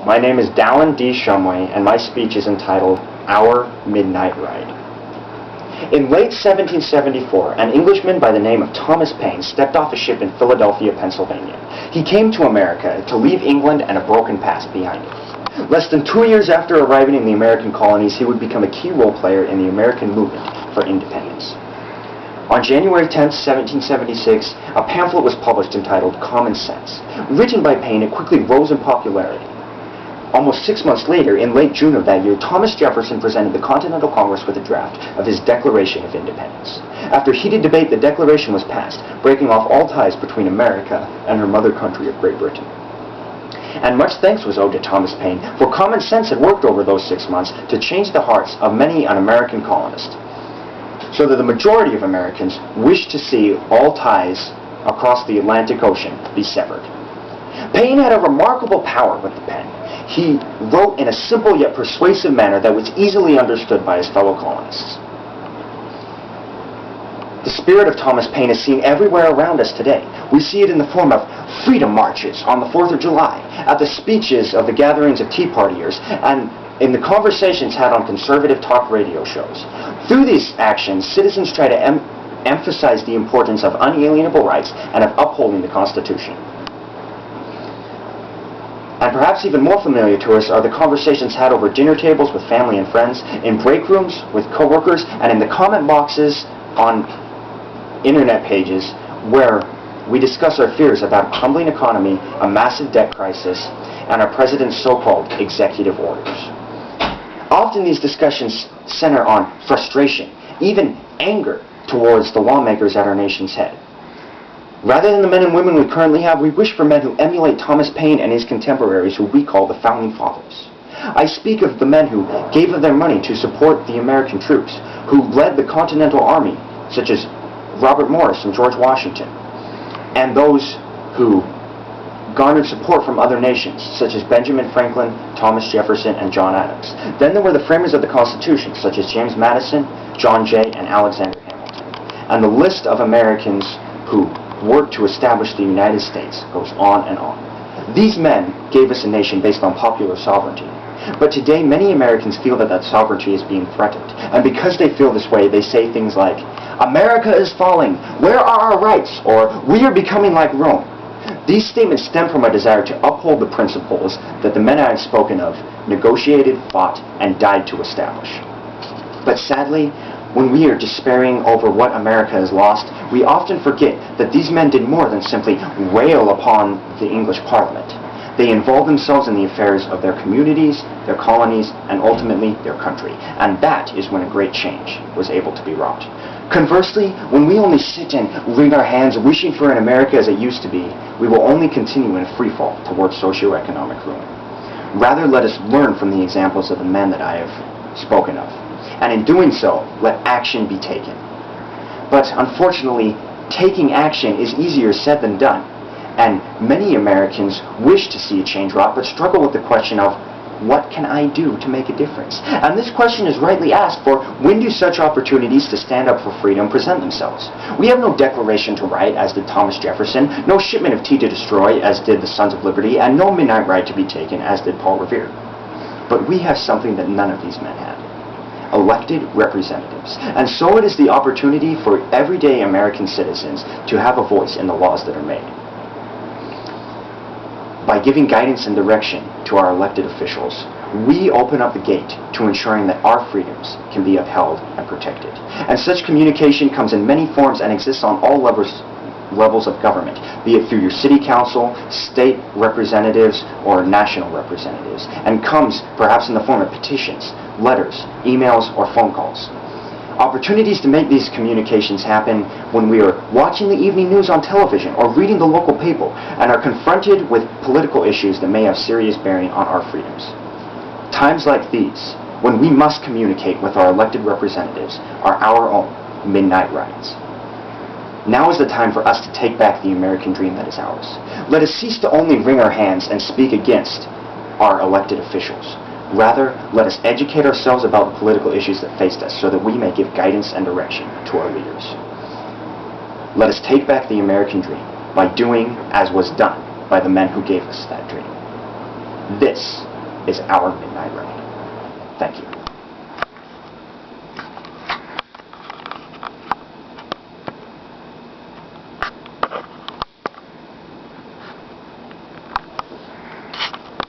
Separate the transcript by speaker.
Speaker 1: My name is Dallin D. Shumway, and my speech is entitled, Our Midnight Ride. In late 1774, an Englishman by the name of Thomas Paine stepped off a ship in Philadelphia, Pennsylvania. He came to America to leave England and a broken past behind him. Less than 2 years after arriving in the American colonies, he would become a key role player in the American movement for independence. On January 10, 1776, a pamphlet was published entitled Common Sense. Written by Paine, it quickly rose in popularity. Almost 6 months later, in late June of that year, Thomas Jefferson presented the Continental Congress with a draft of his Declaration of Independence. After heated debate, the Declaration was passed, breaking off all ties between America and her mother country of Great Britain. And much thanks was owed to Thomas Paine, for common sense had worked over those 6 months to change the hearts of many an American colonist, so that the majority of Americans wished to see all ties across the Atlantic Ocean be severed. Paine had a remarkable power with the pen. He wrote in a simple yet persuasive manner that was easily understood by his fellow colonists. The spirit of Thomas Paine is seen everywhere around us today. We see it in the form of freedom marches on the 4th of July, at the speeches of the gatherings of Tea Partiers, and in the conversations had on conservative talk radio shows. Through these actions, citizens try to emphasize the importance of unalienable rights and of upholding the Constitution. And perhaps even more familiar to us are the conversations had over dinner tables with family and friends, in break rooms with coworkers, and in the comment boxes on internet pages where we discuss our fears about a crumbling economy, a massive debt crisis, and our president's so-called executive orders. Often these discussions center on frustration, even anger towards the lawmakers at our nation's head. Rather than the men and women we currently have, we wish for men who emulate Thomas Paine and his contemporaries, who we call the Founding Fathers. I speak of the men who gave of their money to support the American troops, who led the Continental Army, such as Robert Morris and George Washington, and those who garnered support from other nations, such as Benjamin Franklin, Thomas Jefferson, and John Adams. Then there were the framers of the Constitution, such as James Madison, John Jay, and Alexander Hamilton. And the list of Americans who worked to establish the United States goes on and on. These men gave us a nation based on popular sovereignty. But today, many Americans feel that that sovereignty is being threatened. And because they feel this way, they say things like, America is falling, where are our rights? Or, we are becoming like Rome. These statements stem from a desire to uphold the principles that the men I have spoken of negotiated, fought, and died to establish. But sadly, when we are despairing over what America has lost, we often forget that these men did more than simply rail upon the English Parliament. They involved themselves in the affairs of their communities, their colonies, and ultimately their country. And that is when a great change was able to be wrought. Conversely, when we only sit and wring our hands wishing for an America as it used to be, we will only continue in a free fall towards socioeconomic ruin. Rather, let us learn from the examples of the men that I have spoken of. And in doing so, let action be taken. But unfortunately, taking action is easier said than done. And many Americans wish to see a change wrought, but struggle with the question of, what can I do to make a difference? And this question is rightly asked, for when do such opportunities to stand up for freedom present themselves? We have no declaration to write, as did Thomas Jefferson, no shipment of tea to destroy, as did the Sons of Liberty, and no midnight ride to be taken, as did Paul Revere. But we have something that none of these men had: elected representatives. And so it is the opportunity for everyday American citizens to have a voice in the laws that are made. By giving guidance and direction to our elected officials, we open up the gate to ensuring that our freedoms can be upheld and protected. And such communication comes in many forms and exists on all levels of government, be it through your city council, state representatives, or national representatives, and comes perhaps in the form of petitions, letters, emails, or phone calls. Opportunities to make these communications happen when we are watching the evening news on television or reading the local paper and are confronted with political issues that may have serious bearing on our freedoms. Times like these, when we must communicate with our elected representatives, are our own midnight rides. Now is the time for us to take back the American dream that is ours. Let us cease to only wring our hands and speak against our elected officials. Rather, let us educate ourselves about the political issues that faced us so that we may give guidance and direction to our leaders. Let us take back the American dream by doing as was done by the men who gave us that dream. This is our midnight rain. Thank you.